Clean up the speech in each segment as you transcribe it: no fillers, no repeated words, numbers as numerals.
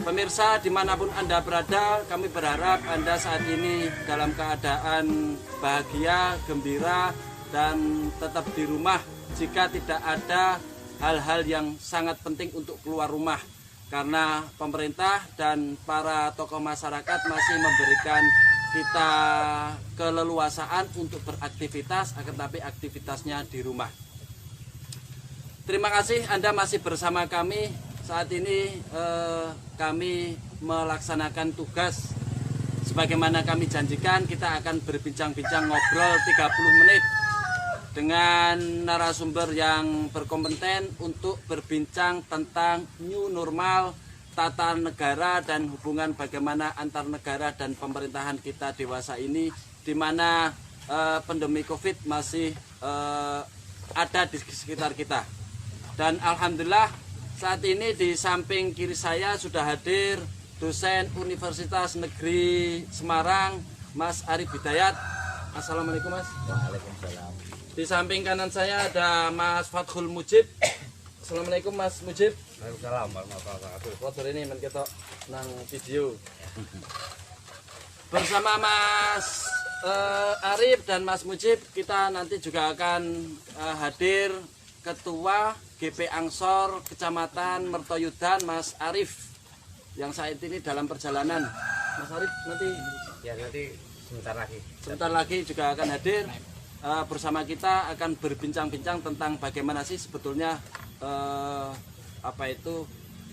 Pemirsa dimanapun Anda berada, kami berharap Anda saat ini dalam keadaan bahagia, gembira, dan tetap di rumah jika tidak ada hal-hal yang sangat penting untuk keluar rumah. Karena pemerintah dan para tokoh masyarakat masih memberikan kita keleluasaan untuk beraktivitas, akan tapi aktivitasnya di rumah. Terima kasih Anda masih bersama kami. Saat ini kami melaksanakan tugas sebagaimana kami janjikan. Kita akan berbincang-bincang ngobrol 30 menit dengan narasumber yang berkompeten untuk berbincang tentang new normal, tata negara dan hubungan bagaimana antar negara dan pemerintahan kita dewasa ini, di mana pandemi COVID masih ada di sekitar kita. Dan alhamdulillah saat ini di samping kiri saya sudah hadir dosen Universitas Negeri Semarang, Mas Arif Hidayat. Assalamualaikum Mas. Waalaikumsalam. Di samping kanan saya ada Mas Fathul Mujib. Assalamualaikum Mas Mujib. Waalaikumsalam warahmatullahi wabarakatuh. Foto ini menketok nang video. Bersama Mas Arif dan Mas Mujib, kita nanti juga akan hadir Ketua GP Ansor Kecamatan Mertoyudan, Mas Arif, yang saat ini dalam perjalanan. Mas Arif nanti sebentar lagi juga akan hadir bersama kita, akan berbincang-bincang tentang bagaimana sih sebetulnya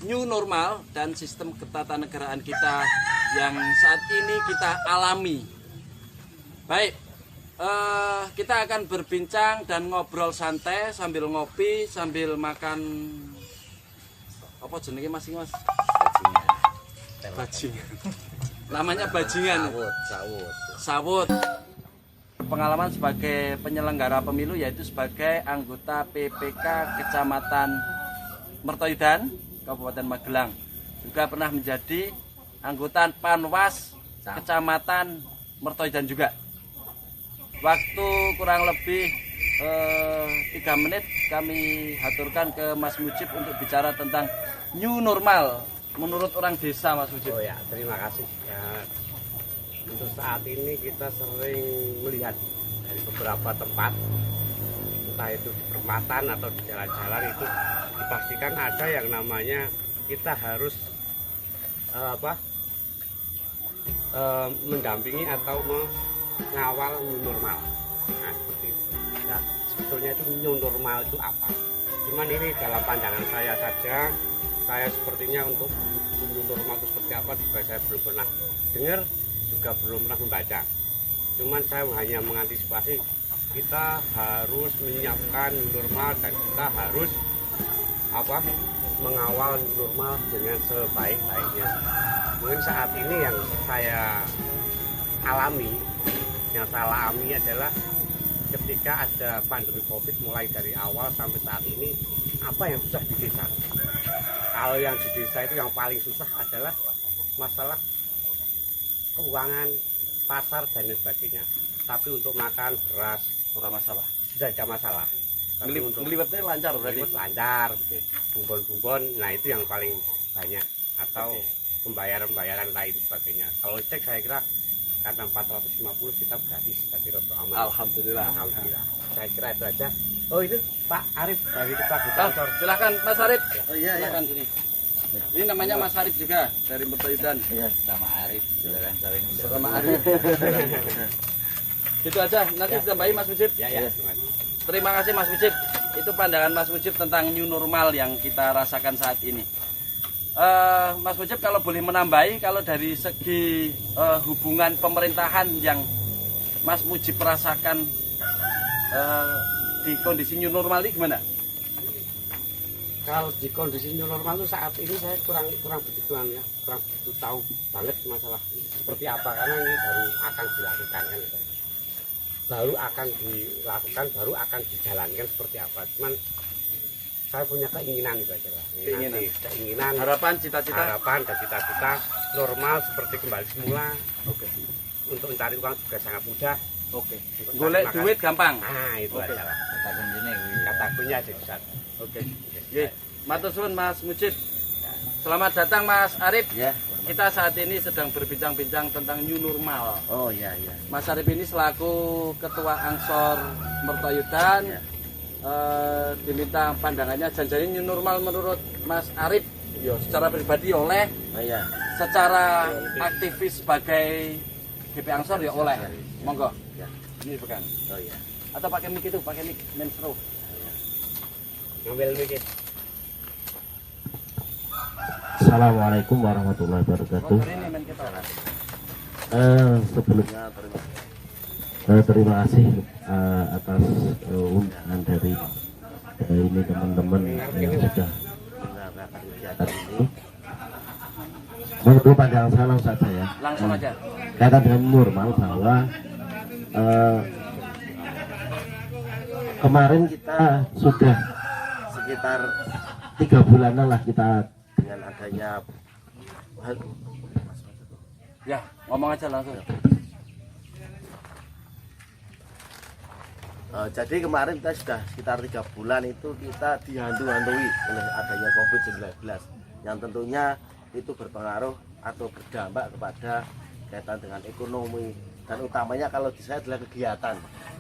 new normal dan sistem ketatanegaraan kita yang saat ini kita alami. Baik, kita akan berbincang dan ngobrol santai sambil ngopi, sambil makan apa jenenge Mas? Bajingan. Namanya bajingan. Sawut. Pengalaman sebagai penyelenggara pemilu yaitu sebagai anggota PPK Kecamatan Mertoyudan, Kabupaten Magelang. Juga pernah menjadi anggota Panwas Kecamatan Mertoyudan juga. Waktu kurang lebih 3 menit kami haturkan ke Mas Mujib untuk bicara tentang new normal menurut orang desa, Mas Mujib. Oh ya, terima kasih. Ya, untuk saat ini kita sering melihat dari beberapa tempat, entah itu di perempatan atau di jalan-jalan, itu dipastikan ada yang namanya kita harus mendampingi atau mengawal new normal. Nah, seperti itu. Nah, sebetulnya itu new normal itu apa? Cuman ini dalam pandangan saya saja, saya sepertinya untuk new normal itu seperti apa juga saya belum pernah dengar, juga belum pernah membaca. Cuman saya hanya mengantisipasi kita harus menyiapkan new normal dan kita harus mengawal new normal dengan sebaik-baiknya. Mungkin saat ini yang saya alami adalah ketika ada pandemi COVID mulai dari awal sampai saat ini, apa yang susah di desa? Kalau yang di desa itu yang paling susah adalah masalah keuangan, pasar dan lain sebagainya. Tapi untuk makan, beras, Ora masalah. tidak ada masalah. Tapi untuk Ngliwetnya lancar berarti. lancar, bumbon-bumbon, nah itu yang paling banyak. Atau pembayaran lain sebagainya. Kalau cek saya kira karena 450 kita gratis, tapi roto aman. Alhamdulillah. Saya kira itu aja. Oh itu Pak Arif dari Pak Ansor. Silakan Mas Arif. Oh iya ya. Silakan sini. Ini namanya Mas Arif juga dari Mertoyudan. Iya, sama Arif, silakan saling Sama Arif. Gitu aja. Nanti ditambahin Mas Mujib. Ya. Terima kasih Mas Mujib. Itu pandangan Mas Mujib tentang new normal yang kita rasakan saat ini. Mas Mujib kalau boleh menambahi, kalau dari segi hubungan pemerintahan yang Mas Mujib rasakan di kondisi new normal ini gimana? Kalau di kondisi new normal itu saat ini saya kurang begitu tahu banget masalah seperti apa, karena ini baru akan dilakukan kan, baru akan dijalankan seperti apa. Cuman saya punya keinginan itu aja lah. Keinginan, harapan, cita-cita. Harapan dan cita-cita normal seperti kembali semula. Oke. Untuk mencari uang juga sangat mudah. Oke. Golek duit gampang. Nah, itu aja lah. kata kuncinya Kata kuncinya aja bisa. Oke. Nggih. Matur suwun Mas Mujib. Selamat datang Mas Arif. Ya. Kita saat ini sedang berbincang-bincang tentang new normal. Oh iya iya. Mas Arif ini selaku Ketua Ansor Mertoyudan Ya. diminta pandangannya janjani new normal menurut Mas Arif yo secara pribadi oleh, Oh iya. secara aktivis sebagai GP Ansor ya oleh. Monggo. Ya. Ini pegang. Oh iya. Atau pakai mic itu, pakai mic menstro. Ngambil mikir. Assalamualaikum warahmatullahi wabarakatuh. Motor ini men kita. Sebelumnya terima kasih atas undangan dari ini teman-teman yang sudah mengadakan kegiatan ini. Menurut pandangan saya langsung saja ya. Langsung aja. Kaitan dengan normal bahwa kemarin kita sudah sekitar 3 bulanan lah kita dengan adanya Ya, ngomong aja langsung. jadi kemarin kita sudah sekitar 3 bulan itu kita dihantui-hantui oleh adanya COVID-19 yang tentunya itu berpengaruh atau berdampak kepada kaitan dengan ekonomi dan utamanya kalau di saya adalah kegiatan.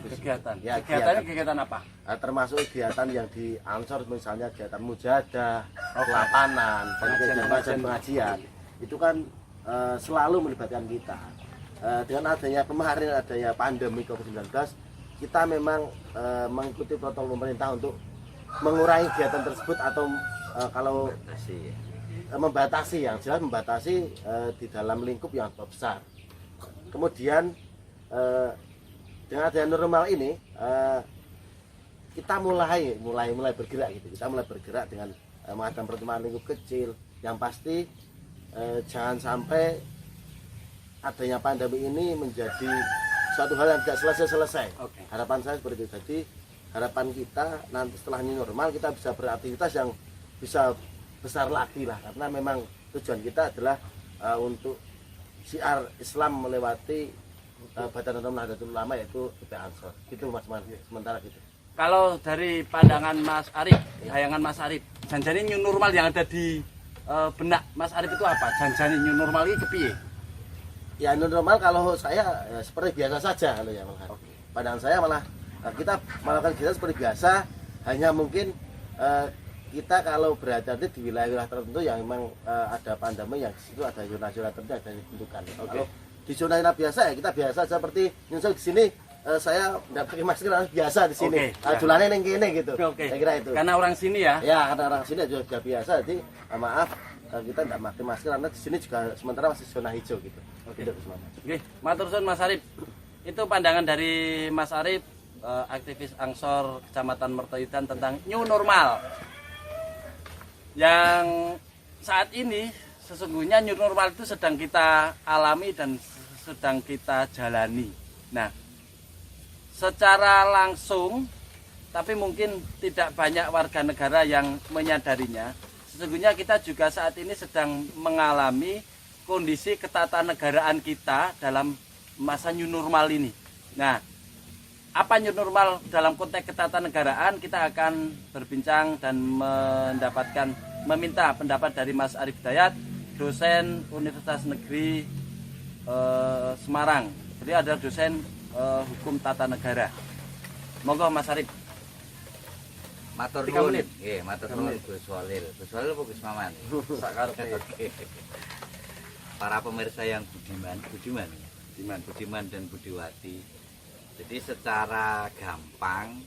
Kegiatan. Ya, Kegiatannya kegiatan apa? Termasuk kegiatan yang di Ansor misalnya kegiatan mujadah, lapanan, pengajian itu kan selalu melibatkan kita. Dengan adanya kemarin adanya pandemi COVID-19 kita memang mengikuti protokol pemerintah untuk mengurangi kegiatan tersebut atau kalau membatasi yang jelas membatasi di dalam lingkup yang besar. Kemudian dengan adanya normal ini kita mulai bergerak gitu. Kita mulai bergerak dengan mengadakan pertemuan lingkup kecil. Yang pasti jangan sampai adanya pandemi ini menjadi suatu hal yang tidak selesai. Oke. Harapan saya seperti itu. Jadi harapan kita nanti setelah ini normal kita bisa beraktivitas yang bisa besar lagi lah, karena memang tujuan kita adalah untuk syiar Islam melewati Badan Nahdlatul Ulama yaitu GP Ansor. Gitu Mas Man, sementara gitu. Kalau dari pandangan Mas Arif, bayangan Mas Arif, janjani new normal yang ada di benak Mas Arif itu apa? Janjani new normal ini kepiye? Ya normal kalau saya ya, seperti biasa saja kalau ya malah. Pandangan saya malah kita melakukan kegiatan seperti biasa, hanya mungkin kita kalau berada di wilayah-wilayah tertentu yang memang ada pandemi yang di situ ada zona-zona tertentu yang ada ditentukan. Kalau di zona biasa ya kita biasa seperti nyusul di sini saya tidak pakai masker biasa di sini. Jualannya yang kene gitu. Saya kira itu. Karena orang sini ya. Ya karena orang sini juga biasa, jadi maaf kita tidak pakai masker karena di sini juga sementara masih zona hijau gitu. Oke, matur suwun Mas Arif. Itu pandangan dari Mas Arif, aktivis Ansor Kecamatan Mertoyudan tentang new normal. Yang saat ini sesungguhnya new normal itu sedang kita alami dan sedang kita jalani. Nah, secara langsung, tapi mungkin tidak banyak warga negara yang menyadarinya. Sesungguhnya kita juga saat ini sedang mengalami kondisi ketatanegaraan kita dalam masa new normal ini. Nah, apa new normal dalam konteks ketatanegaraan, kita akan berbincang dan meminta pendapat dari Mas Arif Dayat, dosen Universitas Negeri Semarang. Beliau adalah dosen hukum tata negara. Monggo Mas Arif. Matur 3 nuwun. menit. Nggih, matur nuwun Gus Walil. Gus Walil apa Gus Maman? Oke. Para pemirsa yang budiman dan budiwati. Jadi secara gampang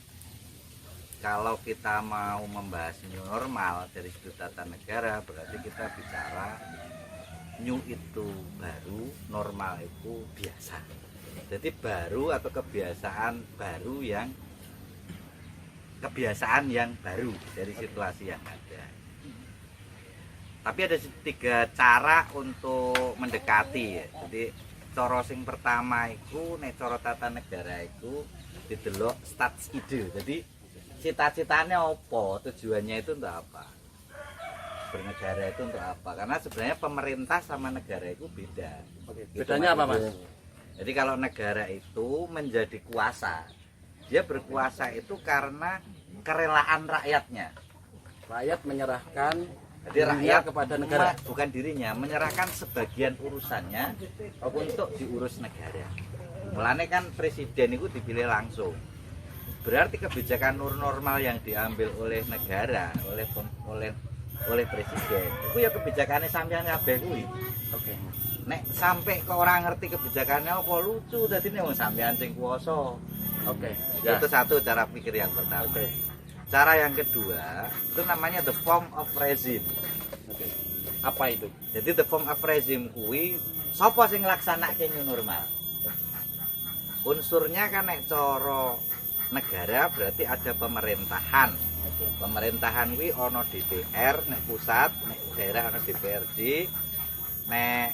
kalau kita mau membahas new normal dari sudut tata negara berarti kita bicara new itu baru, normal itu biasa. Jadi baru atau kebiasaan yang baru dari situasi yang ada. Tapi ada 3 cara untuk mendekati ya. Jadi cara sing pertama itu nek cara tata negara itu didelok stats ide. Jadi cita-citanya apa, tujuannya itu untuk apa, bernegara itu untuk apa. Karena sebenarnya pemerintah sama negara itu beda. Bedanya apa Mas? Jadi kalau negara itu menjadi kuasa, dia berkuasa itu karena kerelaan rakyatnya. Rakyat menyerahkan Jadi Dirinya rakyat kepada negara. bukan dirinya, menyerahkan sebagian urusannya untuk diurus negara. Mulanya kan presiden itu dipilih langsung. Berarti kebijakan normal yang diambil oleh negara, oleh presiden, itu ya kebijakannya sampean kabeh kuwi. Oke. Nek sampai ke orang ngerti kebijakannya apa lucu, tadi nih sampean sing kuwasa. Oke. Itu satu cara pikir yang pertama. Oke. Cara yang kedua itu namanya the form of regime. Oke. Apa itu? Jadi the form of regime kuwi sapa sing nglaksanake new normal? Unsurnya kan nek cara negara berarti ada pemerintahan. Pemerintahan kuwi ana DPR nek pusat, nek daerah ana DPRD, nek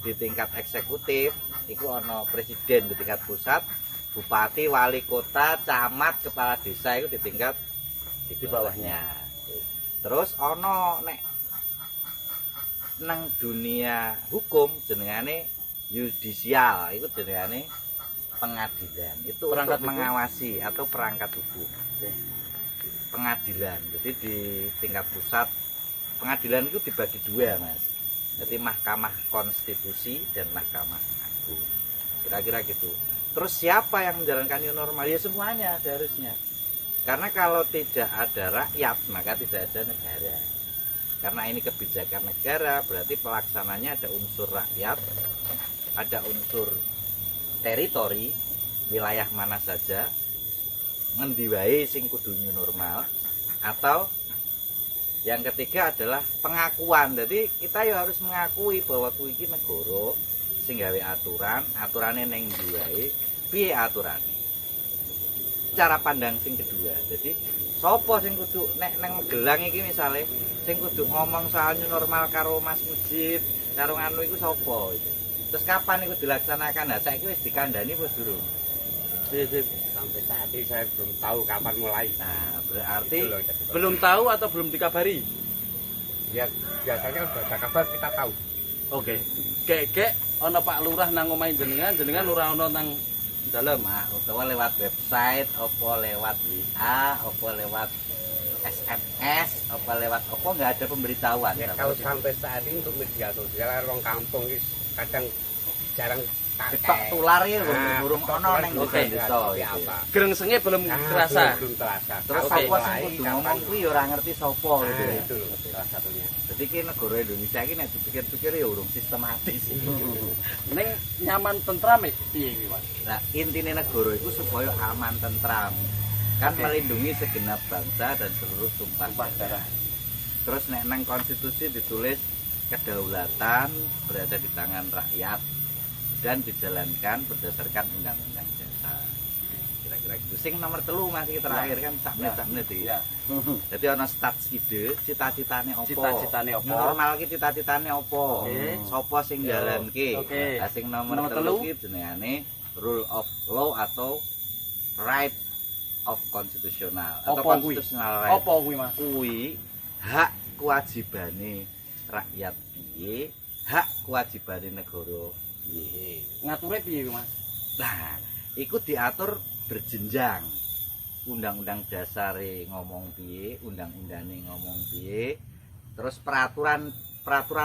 di tingkat eksekutif iku ana presiden di tingkat pusat, bupati, wali kota, camat, kepala desa itu di tingkat di bawahnya. Terus ono nek nang dunia hukum jenengane yudisial, itu jenengane pengadilan. Itu Perangkat untuk mengawasi atau perangkat hukum. Pengadilan. Jadi di tingkat pusat pengadilan itu dibagi dua, Mas. Jadi Mahkamah Konstitusi dan Mahkamah Agung. Kira-kira gitu. Terus siapa yang menjalankan new normal? Ya semuanya seharusnya. Karena kalau tidak ada rakyat, maka tidak ada negara. Karena ini kebijakan negara, berarti pelaksananya ada unsur rakyat, ada unsur teritori, wilayah mana saja, ngendi wae sing kudu new normal, atau yang ketiga adalah pengakuan. Jadi kita ya harus mengakui bahwa kuwi iki negara sing gawe aturan, aturane ning ndi wae, piye aturane. Cara pandang sing kedua. Jadi sapa sing kudu nek nang Magelang iki misale sing kudu ngomong soal new normal karo Mas Mujib, karo anu iku sapa itu. Terus kapan iku dilaksanakan? Nah, saiki wis dikandani apa durung? Sampai saat ini saya belum tahu kapan mulai. Nah, berarti Itu loh, jadi Belum tahu atau belum dikabari? ya biasanya udah ada kabar kita tahu. Oke. Kek ana Pak Lurah nang omahe jenengan ora ana nang dalem. utawa lewat website, apa lewat WA, apa lewat SMS, apa lewat apa nggak ada pemberitahuan. Ya, kalau sampai saat ini untuk media sosial orang kampung ini kadang jarang Ketok tular ya, burung ketok ono tular neng juga desa ya, gitu. apa. Gerengsenge belum Nah, terasa. belum terasa. Terus Kalau sapa mulai, sing kudu kapan- ngomong kuwi ya ora ngerti sapa Nah, gitu. itu loh salah satunya. Jadi ki negara Indonesia iki nek dipikir-pikir ya urung sistematis. Ning nyaman tentram piye iki, Mas? Nah, intine negara itu supaya aman tentram. Kan Oke. melindungi segenap bangsa dan seluruh tumpah darah. Terus nek nang konstitusi ditulis kedaulatan berada di tangan rakyat dan dijalankan berdasarkan undang-undang dasar. Kira-kira gitu. Sing nomor 3 masih terakhir kan sak menit iki. Ya. Jadi ana stats ide, cita-citane apa? Cita-citane apa? Normal ki cita-citane apa? Oke. Sapa sing jalanke? Oke. Nah, sing nomor Nomor 3 telu? ki jenengane rule of law atau right of constitutional atau Apa kuwi? constitutional right. Apa kuwi, Mas? Kuwi hak kewajibane rakyat piye, hak kewajibane negara piye. Ngature piye, Mas? Nah, iku diatur berjenjang. Undang-undang dasare ngomong piye, undang-undane ngomong piye. Terus peraturan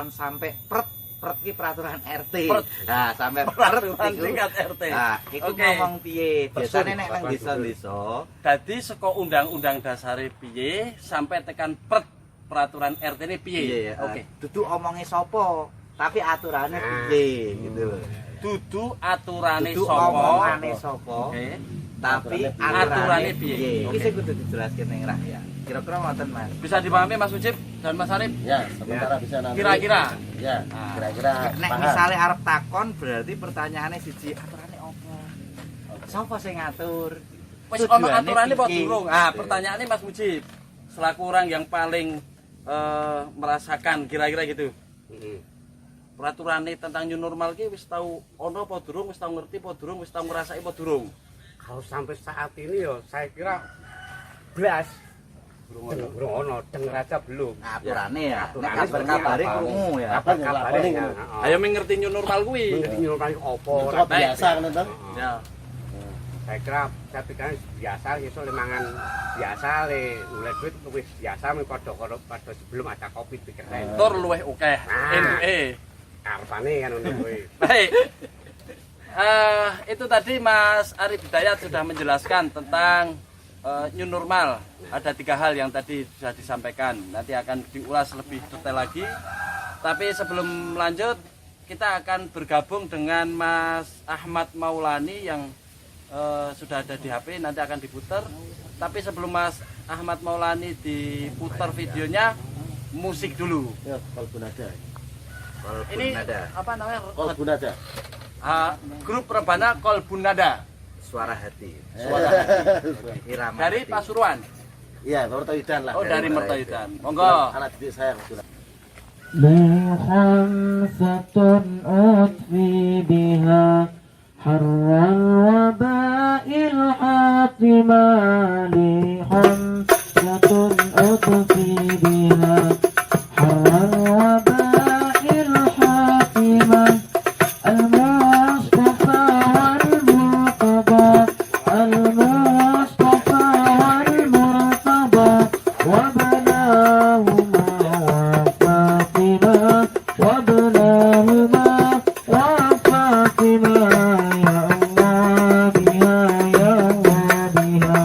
sampai pret ki peraturan RT. Pret. Nah, sampai Peraturan iku. tingkat RT. Nah, iku Oke. ngomong piye? Biasane nek nang Persun. desa-desa, Dadi saka undang-undang dasare piye sampai tekan peraturan RT ini piye? piye ya? Oke. Dudu omongnya sapa, tapi aturannya piye gitu loh. Dudu aturane Dudu sapa? omongane sapa, Oke. tapi Aturane aturane piye? piye. Iki Oke. sing kudu dijelaskan ning rakyat. Kira-kira ngoten, Mas. Bisa dipahami Mas Ujib dan Mas Arif? Ya, sementara bisa nanti. Kira-kira. Ya, Nah. kira-kira Nek paham. misale arep takon berarti pertanyaannya siji, aturane opo? Sapa sing ngatur? Wis ana Tujuane aturane apa piye? durung? Ah, pertanyaannya Mas Mujib. Selaku orang yang paling merasakan kira-kira gitu. Peraturannya tentang new normal ki wis tau ono apa durung, wis tau ngerti apa durung, wis tau ngrasaki apa durung? Kalau sampai saat ini ya saya kira belas belum ono denger aja belum. Aturane ya. Nek Aturane kabar-kabare seperti apa? krungu ya. Apa yang Kabarnya laporin ya, ini? Ayo mengerti new normal kuwi. mengerti normal opo Kok biasa kan itu? Ya. saya kira saya pikir biasa iso le mangan biasa le mulai duit wis biasa men padha sebelum ada Covid pikir saya. Tur luwih akeh enduke. Karpane kan ngono kuwi. Baik. Itu tadi Mas Arif Hidayat sudah menjelaskan tentang new normal. Ada 3 hal yang tadi sudah disampaikan. Nanti akan diulas lebih detail lagi. Tapi sebelum lanjut, kita akan bergabung dengan Mas Ahmad Maulani yang sudah ada di HP. Nanti akan diputar. Tapi sebelum Mas Ahmad Maulani diputar videonya, musik dulu. Ya, Kolbun ada. Ini apa namanya? Kolbun ada. Grup Rebana Kolbun Nada. Suara hati. Suara hati. Irama Dari hati. Pasuruan. Iya, Mertoidan lah. Oh, dari Mertoidan. Monggo. Anak didik saya kebetulan. لي خمسة أطفي بها حر الوباء الحاتمة لي خمسة أطفي بها حر الوباء الحاتمة المصطفى والمرتضى المصطفى والمرتضى وبناهما وفاطمة وابناهما وفاطمة يا الله بها يا الله بها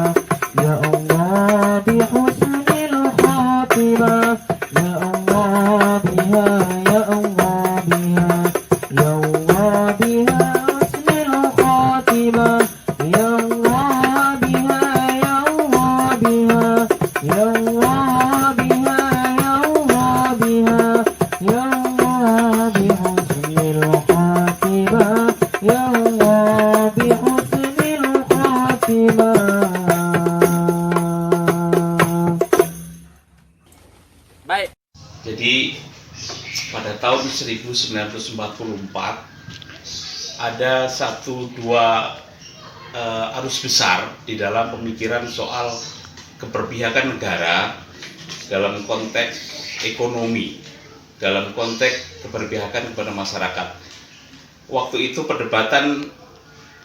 يا الله بحسن الخاتمة يا الله بها يا الله بها يا الله بها حسن الخاتمة يا الله بها يا الله بها يا الله بها يا الله بها يا الله بحسن الخاتمة يا الله بحسن الخاتمة. Baik. Jadi pada tahun 1944 ada 1-2 arus besar di dalam pemikiran soal keberpihakan negara dalam konteks ekonomi, dalam konteks keberpihakan kepada masyarakat. Waktu itu perdebatan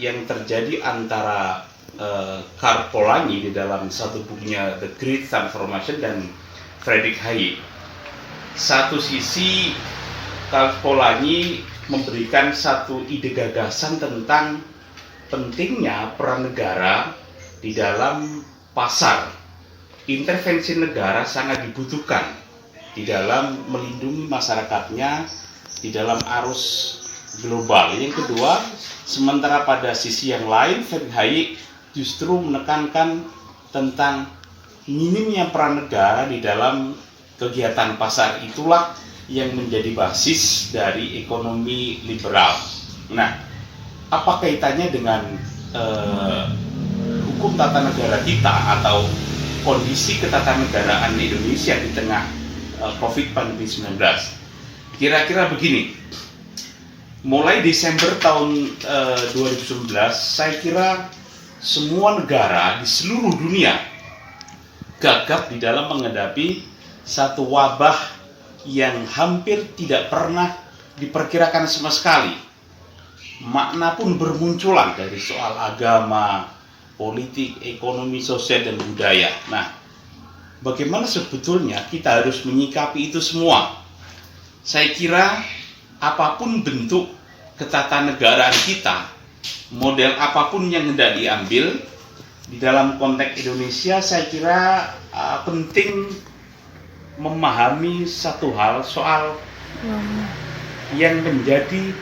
yang terjadi antara Karl Polanyi di dalam satu bukunya The Great Transformation dan Friedrich Hayek. Satu sisi Karl Polanyi memberikan satu ide gagasan tentang pentingnya peran negara di dalam pasar. Intervensi negara sangat dibutuhkan di dalam melindungi masyarakatnya di dalam arus global. Yang kedua, sementara pada sisi yang lain Friedrich Hayek justru menekankan tentang minimnya peran negara di dalam kegiatan pasar. Itulah yang menjadi basis dari ekonomi liberal. Nah, apa kaitannya dengan hukum tata negara kita atau kondisi ketatanegaraan Indonesia di tengah COVID-19? Kira-kira begini, mulai Desember tahun 2019, saya kira semua negara di seluruh dunia gagap di dalam menghadapi satu wabah yang hampir tidak pernah diperkirakan sama sekali. Makna pun bermunculan dari soal agama, politik, ekonomi, sosial, dan budaya. Nah, bagaimana sebetulnya kita harus menyikapi itu semua? Saya kira apapun bentuk ketatanegaraan kita, model apapun yang hendak diambil di dalam konteks Indonesia, saya kira penting memahami satu hal soal yang menjadi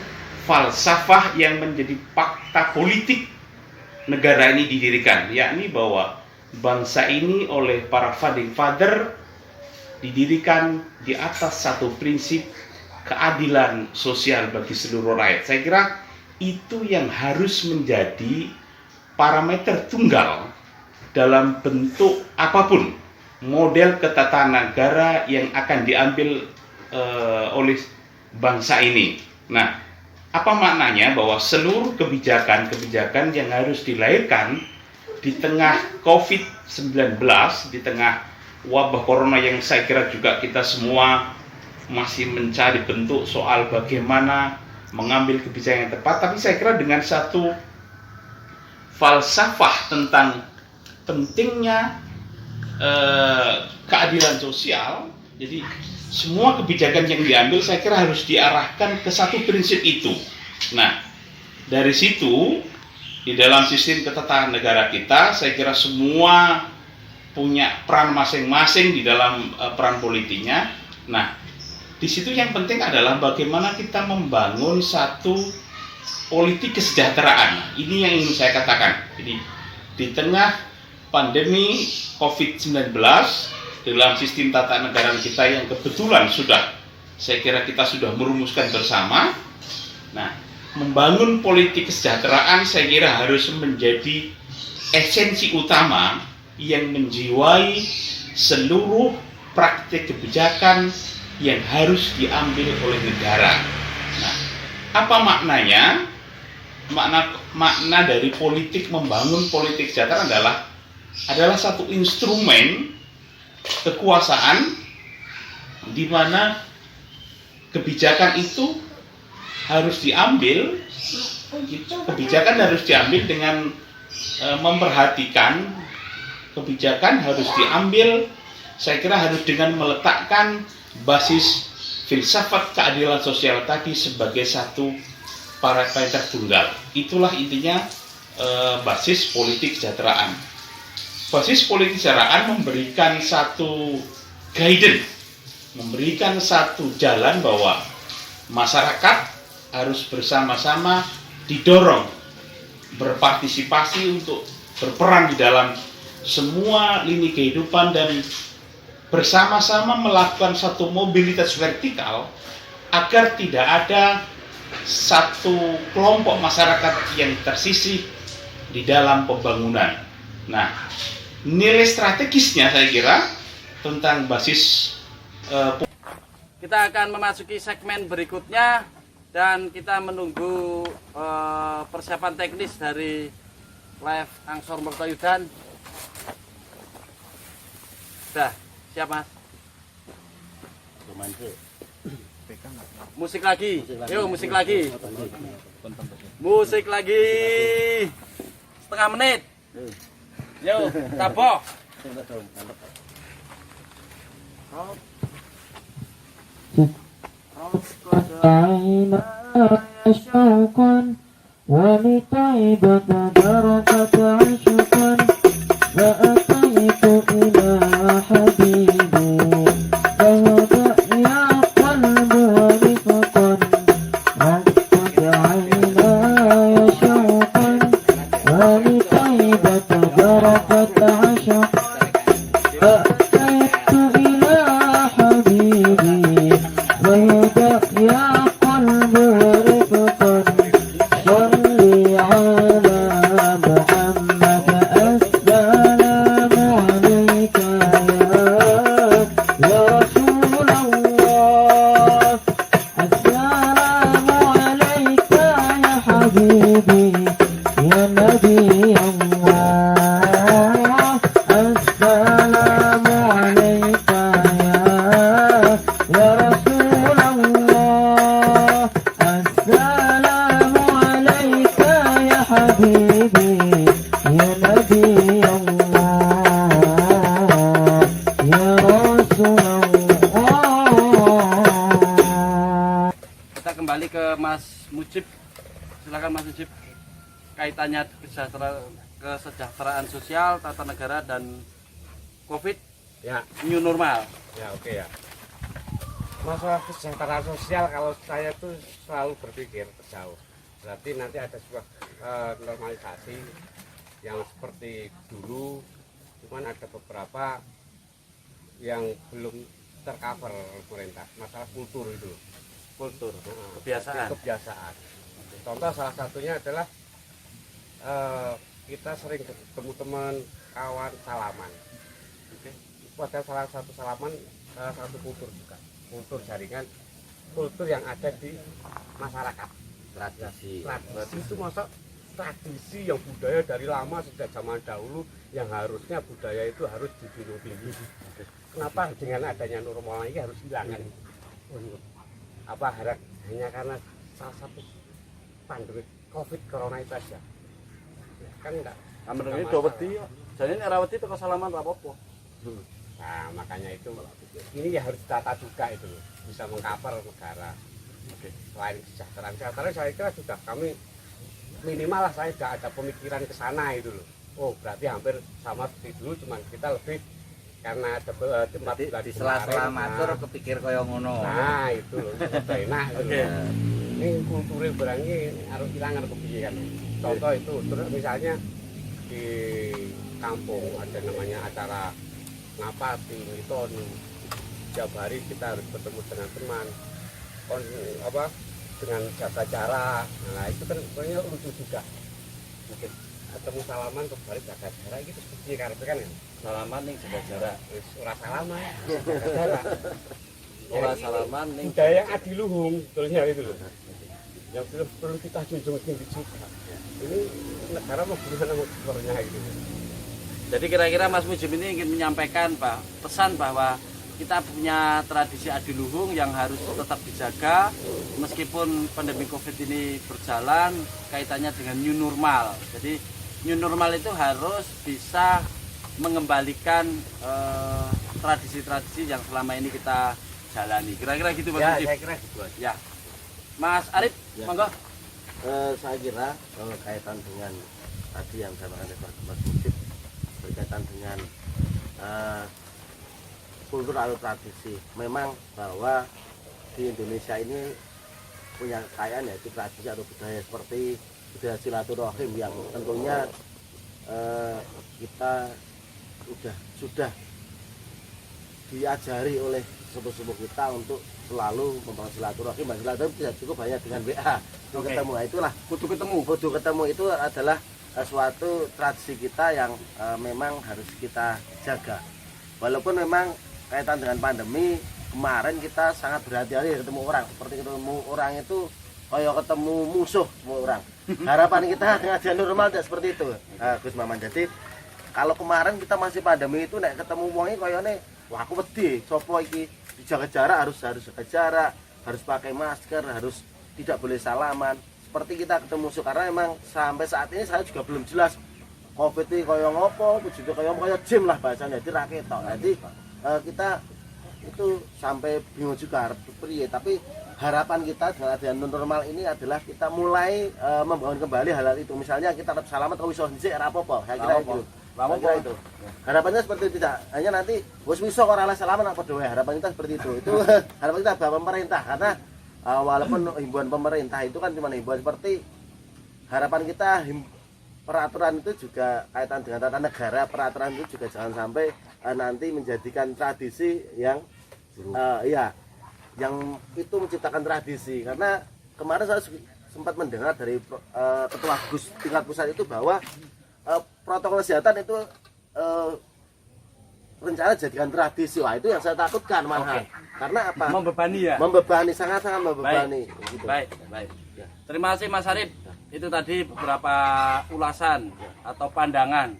falsafah, yang menjadi fakta politik negara ini didirikan, yakni bahwa bangsa ini oleh para founding father didirikan di atas satu prinsip keadilan sosial bagi seluruh rakyat. Saya kira itu yang harus menjadi parameter tunggal dalam bentuk apapun model ketatanegaraan yang akan diambil oleh bangsa ini. Nah, apa maknanya bahwa seluruh kebijakan-kebijakan yang harus dilahirkan di tengah COVID-19, di tengah wabah corona yang saya kira juga kita semua masih mencari bentuk soal bagaimana mengambil kebijakan yang tepat, tapi saya kira dengan satu falsafah tentang pentingnya keadilan sosial. Jadi semua kebijakan yang diambil saya kira harus diarahkan ke satu prinsip itu. Nah, dari situ di dalam sistem ketatanegaraan negara kita, saya kira semua punya peran masing-masing di dalam peran politiknya. Nah, di situ yang penting adalah bagaimana kita membangun satu politik kesejahteraan. Ini yang ingin saya katakan. Jadi di tengah pandemi COVID-19 dalam sistem tata negara kita yang kebetulan saya kira kita sudah merumuskan bersama. Nah, membangun politik kesejahteraan saya kira harus menjadi esensi utama yang menjiwai seluruh praktik kebijakan yang harus diambil oleh negara. Nah, apa maknanya? Makna dari politik membangun politik kesejahteraan adalah satu instrumen kekuasaan di mana kebijakan itu harus diambil, dengan memperhatikan, kebijakan harus diambil, saya kira harus dengan meletakkan basis filsafat keadilan sosial tadi sebagai satu parameter tunggal. Itulah intinya basis politik kesejahteraan. Basis politik kesejahteraan memberikan satu guidance, memberikan satu jalan bahwa masyarakat harus bersama-sama didorong berpartisipasi untuk berperan di dalam semua lini kehidupan dan bersama-sama melakukan satu mobilitas vertikal agar tidak ada satu kelompok masyarakat yang tersisih di dalam pembangunan. Nah, nilai strategisnya saya kira tentang basis kita akan memasuki segmen berikutnya dan kita menunggu persiapan teknis dari live Angsor Mertoyudan. Sudah siap, Mas? Musik lagi. Yuk, musik lagi. Musik lagi. Setengah menit. Yuk, tabok. عينا شوقا ولطيبة دركت عشقا فأتيت إلى حبيبي فهدأ يا قلب ورفقا رقت عيناي شوقا ولطيبة دركت عشقا فأتيت إلى حبيبي فهدأ يا قلب ورفقا صلي على محمد السلام عليك يا رسول الله السلام عليك يا حبيبي يا نبي الله السلام عليك يا رسول الله السلام عليك يا حبيبي يا نبي الله يا رسول الله. Kita kembali ke Mas Mujib. Silakan Mas Mujib. Kaitannya kesejahteraan sosial, tata negara dan COVID Ya, new normal. ya oke ya. Masalah kesejahteraan sosial kalau saya tuh selalu berpikir jauh. Berarti nanti ada sebuah normalisasi yang seperti dulu, cuman ada beberapa yang belum tercover pemerintah. Masalah kultur itu, Kultur, Nah, kebiasaan. kebiasaan. Contoh salah satunya adalah kita sering ketemu teman, kawan, salaman. Itu ada salah satu salaman, salah satu kultur juga, kultur jaringan, kultur yang ada di masyarakat. Tradisi itu masa tradisi yang budaya dari lama sejak zaman dahulu yang harusnya budaya itu harus dijunjung tinggi. Kenapa dengan adanya normal ini harus hilangkan? Apa hanya karena salah satu pandemi COVID corona itu saja? kan enggak. Kamar ini do wedi kok. Jane nek ra wedi teko salaman ra apa-apa. Nah, makanya itu ini ya harus ditata juga itu loh. Bisa mengcover negara. Oke, selain kesejahteraan saya kira sudah kami minimal lah saya sudah ada pemikiran ke sana itu loh. Oh, berarti hampir sama seperti dulu, cuman kita lebih karena tempat di sela-sela matur kepikir kaya ngono. Nah, itu loh, sudah enak gitu. Oke. Ini kulturnya barang ini harus hilang kepikiran kan. Contoh itu, terus misalnya di kampung ada namanya acara ngapati, mitoni. Setiap hari kita harus bertemu dengan teman. Dengan jaga jarak. Nah, itu kan sebenarnya lucu juga. Mungkin ketemu salaman kembali jaga jarak gitu seperti karena kan ya. Salaman ning jaga jarak. Wis ora salaman, jaga jarak. Ora salaman ning budaya yang adiluhung sebetulnya itu loh. Yang perlu kita junjung tinggi juga. Ini negara mau gimana mau ekspornya gitu. Jadi kira-kira Mas Mujib ini ingin menyampaikan pesan bahwa kita punya tradisi adiluhung yang harus tetap dijaga meskipun pandemi Covid ini berjalan kaitannya dengan new normal. Jadi new normal itu harus bisa mengembalikan tradisi-tradisi yang selama ini kita jalani. Kira-kira gitu Mas Mujib. Ya, saya kira gitu aja. Ya. Mas Arif, Ya. monggo. Saya kira kalau kaitan dengan tadi yang disampaikan oleh Mas Mujib berkaitan dengan kultur atau tradisi, memang bahwa di Indonesia ini punya kekayaan yaitu tradisi atau budaya seperti budaya silaturahim yang tentunya kita sudah diajari oleh sepuh-sepuh kita untuk selalu membangun silaturahim. Silaturahim tidak cukup hanya dengan WA ketemu. Nah, itulah kudu ketemu itu adalah suatu tradisi kita yang memang harus kita jaga. Walaupun memang kaitan dengan pandemi kemarin kita sangat berhati-hati ketemu orang. Seperti ketemu orang itu kayak ketemu musuh semua orang. Harapan kita dengan jalan normal tidak seperti itu, Gus Maman. Jadi kalau kemarin kita masih pandemi itu nek ketemu wong iki kayane wah aku wedi, sopo iki dijaga jarak, harus jaga jarak, harus pakai masker, harus tidak boleh salaman. Seperti kita ketemu musuh karena memang sampai saat ini saya juga belum jelas Covid ini kaya ngopo, juga kaya gym lah bahasanya. Jadi ra ketok. Jadi kita itu sampai bingung juga harus priye, tapi harapan kita dengan adanya new normal ini adalah kita mulai membangun kembali hal itu. Misalnya kita tetap salaman atau wiso dhisik ora apa-apa. Saya kira itu. Saya kira itu. Harapannya seperti itu, tidak hanya nanti wis wiso ora oleh salaman apa doa. Harapan kita seperti itu. Itu harapan kita bahwa pemerintah karena walaupun himbauan pemerintah itu kan cuma himbauan seperti harapan kita peraturan itu juga kaitan dengan tata negara, peraturan itu juga jangan sampai nanti menjadikan tradisi yang yang itu menciptakan tradisi. Karena kemarin saya sempat mendengar dari ketua Gus tingkat pusat itu bahwa protokol kesehatan itu rencana jadikan tradisi. Wah, itu yang saya takutkan malah. Karena apa? Membebani ya? Membebani, sangat-sangat membebani. Baik, Gitu. baik. Terima kasih Mas Arif. Itu tadi beberapa ulasan atau pandangan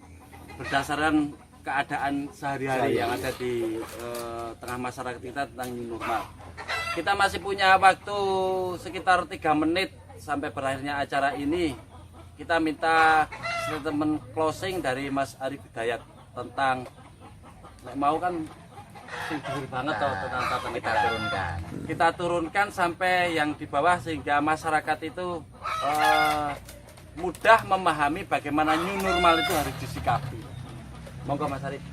berdasarkan keadaan sehari-hari yang ada di tengah masyarakat kita tentang new normal. Kita masih punya waktu sekitar 3 menit sampai berakhirnya acara ini. Kita minta statement closing dari Mas Arif Hidayat tentang mau kan singgur banget tentang tata negara. Kita turunkan sampai yang di bawah sehingga masyarakat itu mudah memahami bagaimana new normal itu harus disikapi. Monggo Mas Arif.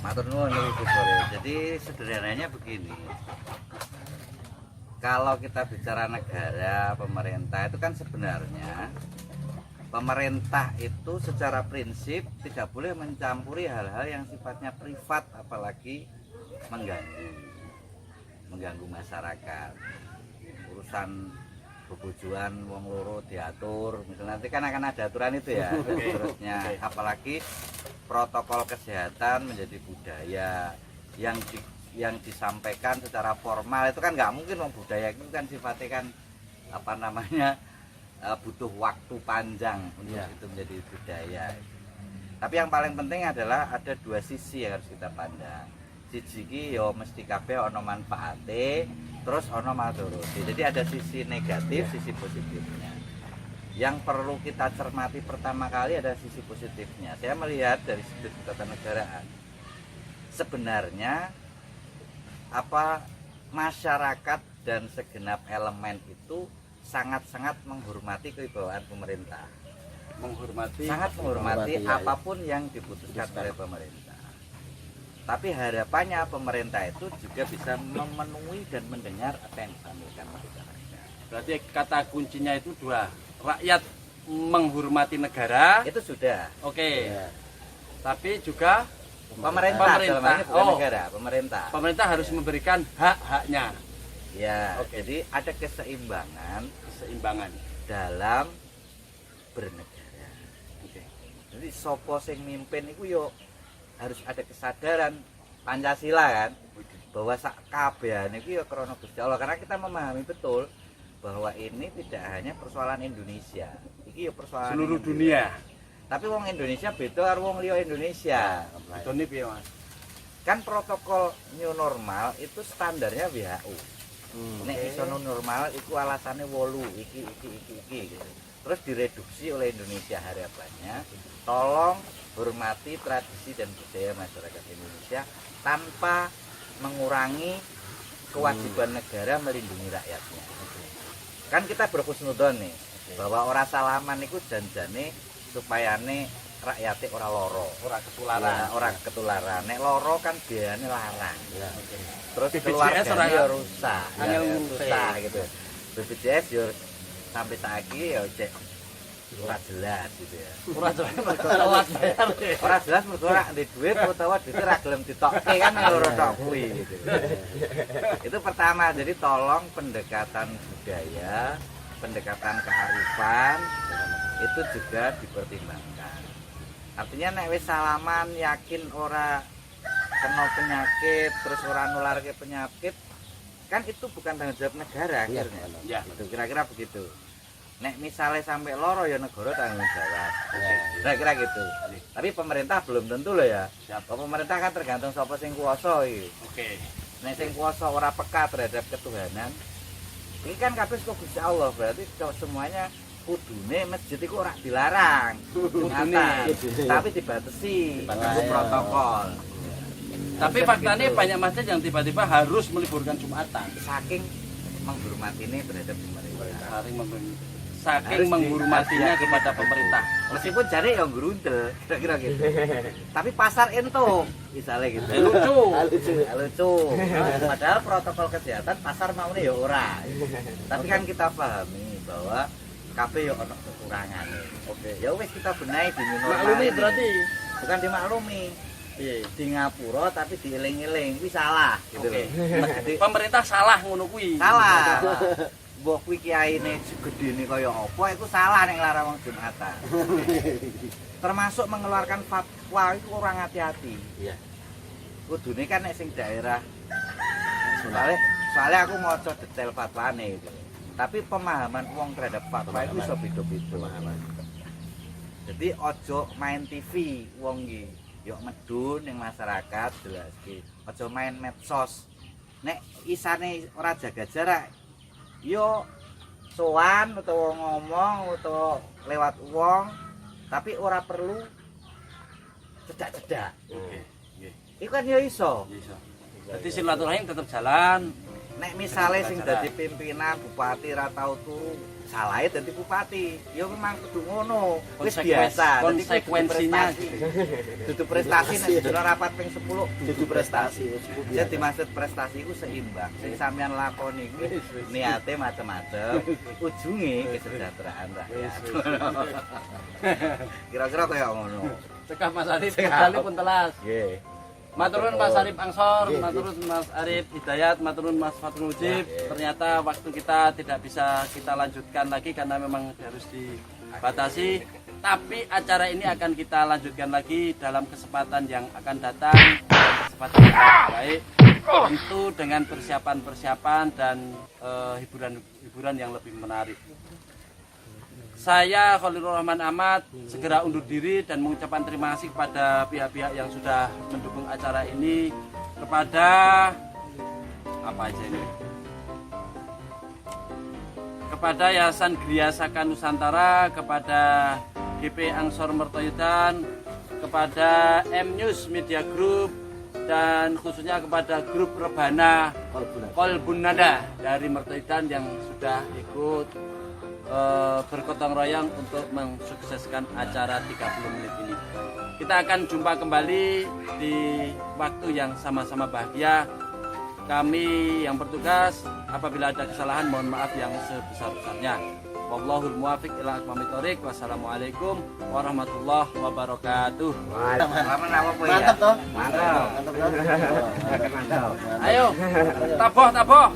Matur nuwun Ibu Sore. Jadi sederhananya begini. Kalau kita bicara negara, pemerintah itu kan sebenarnya pemerintah itu secara prinsip tidak boleh mencampuri hal-hal yang sifatnya privat, apalagi mengganggu masyarakat. Urusan bebujuan wong loro diatur, misalnya nanti kan akan ada aturan itu ya. Terusnya apalagi protokol kesehatan menjadi budaya yang disampaikan secara formal itu kan nggak mungkin. Wong budaya itu kan sifatnya kan butuh waktu panjang untuk itu menjadi budaya. Tapi yang paling penting adalah ada 2 sisi yang harus kita pandang. Siji iki ya mesti kabeh ana manfaate, terus ana madharate. Jadi ada sisi negatif, sisi positifnya. yang perlu kita cermati pertama kali ada sisi positifnya. Saya melihat dari sudut ketatanegaraan, sebenarnya masyarakat dan segenap elemen itu sangat-sangat menghormati kewibawaan pemerintah, sangat menghormati apapun yang diputuskan oleh pemerintah. Tapi harapannya pemerintah itu juga bisa memenuhi dan mendengar apa yang disampaikan masyarakat. Berarti kata kuncinya itu dua, rakyat menghormati negara, Itu sudah. oke. Tapi juga Pemerintah. Dalam hal ini bukan negara, pemerintah harus memberikan hak-haknya, Ya, jadi ada keseimbangan keseimbangan. dalam bernegara. Jadi sopo sing mimpin itu yo harus ada kesadaran Pancasila kan, bahwa sak kabehan itu yo krana Gusti Allah, karena kita memahami betul bahwa ini tidak hanya persoalan Indonesia, iki yo persoalan Seluruh Indonesia. dunia. Tapi wong Indonesia beda karo wong liya Indonesia. Itu nih piye, Mas? Kan protokol new normal itu standarnya WHO. Nek iso new normal itu alasannya 8 iki gitu. Terus direduksi oleh Indonesia, harapannya tolong hormati tradisi dan budaya masyarakat Indonesia tanpa mengurangi kewajiban negara melindungi rakyatnya. Kan kita berhusnudzon nih bahwa orang salaman itu janjane supaya rakyatnya ora loro, ora ketularan. Nek loro kan biayanya larang. Terus BPJS keluarga ora rusak, angel susah gitu. BPJS yo sampai saiki yo cek ora jelas gitu ya. Ora jelas telat bayar. Ora jelas mergo ora ndek dhuwit utawa dhuwite ra gelem ditokke kan loro tok kuwi gitu. Itu pertama, jadi tolong pendekatan budaya, pendekatan kearifan itu juga dipertimbangkan. Artinya nek wis salaman yakin ora kena penyakit terus ora nularke penyakit, kan itu bukan tanggung jawab negara akhirnya. Ya. Itu kira-kira begitu. Nek misalnya sampai loro ya negara tanggung jawab. Kira-kira gitu. Tapi pemerintah belum tentu loh ya. Pemerintah kan tergantung sapa sing kuwasa iki. Oke. Nek sing kuwasa ora peka terhadap ketuhanan, ini kan kabeh saka Gusti Allah, berarti semuanya kudune masjid itu ora dilarang, Jumatan, tapi dibatasi dengan protokol. Tapi faktanya banyak masjid yang tiba-tiba harus meliburkan Jumatan. Saking menghormatinya terhadap pemerintah. Saking menghormatinya kepada pemerintah. Meskipun jare yang grundel, kira-kira gitu. Tapi pasar entuk, misalnya gitu. Lucu. Padahal protokol kesehatan pasar maune ya ora. Tapi kan kita pahami bahwa kabeh yo ono kekurangane. Oke, ya wis kita benahi di normal. Maklumi berarti Bukan dimaklumi. Di Ngapura tapi dieling-eling kuwi salah gitu. Oke. Jadi Pemerintah salah ngono kuwi. salah. Mbok kuwi kiyaine gedene kaya apa iku salah nek nglarang wong Jumatan. Termasuk mengeluarkan fatwa itu orang hati-hati. Iya. Kudune kan nek sing daerah soalnya aku maca detail fatwane gitu. Tapi pemahaman wong terhadap fatwa itu iso beda-beda. Jadi ojo main TV wong iki, yo medun ning masyarakat jelas iki. Ojo main medsos. Nek isane ora jaga jarak, yo sowan utawa ngomong utawa lewat wong, tapi ora perlu cedak-cedak. Iku kan yo iso. Jadi silaturahim tetap jalan. Nek misale sing dadi pimpinan bupati ra tau turu, salahe dadi bupati. Ya memang kudu ngono. Wis biasa. Dadi Konsekuensinya dudu prestasi nek dina rapat ping 10 dudu prestasi. Iya. Jadi maksud prestasi iku seimbang. Sing sampean lakoni kuwi niate macam-macam, ujunge kesejahteraan rakyat. Kira-kira kaya ngono. cekap Mas Arif kali pun telas. Nggih. Maturun Mas Arif Angsor, Iya, maturun Mas Arif Hidayat, maturun Mas Fatul Mujib. Ternyata waktu kita tidak bisa kita lanjutkan lagi karena memang harus dibatasi. Tapi acara ini akan kita lanjutkan lagi dalam kesempatan yang akan datang, kesempatan yang lebih baik, tentu dengan persiapan-persiapan dan hiburan-hiburan yang lebih menarik. Saya Khalilur Rahman Ahmad segera undur diri dan mengucapkan terima kasih kepada pihak-pihak yang sudah mendukung acara ini, kepada apa aja ini, kepada Yayasan Gria Saka Nusantara, kepada GP Ansor Mertoyudan, kepada M News Media Group, dan khususnya kepada grup Rebana Kolbunada dari Mertoyudan yang sudah ikut bergotong royong untuk mensukseskan acara 30 menit ini. Kita akan jumpa kembali di waktu yang sama-sama bahagia. Kami yang bertugas, apabila ada kesalahan mohon maaf yang sebesar-besarnya. Wallahul muwaffiq ila aqwamit thoriq. Wassalamualaikum warahmatullahi wabarakatuh. Mantap toh? Mantap. Mantap toh? Ayo, taboh.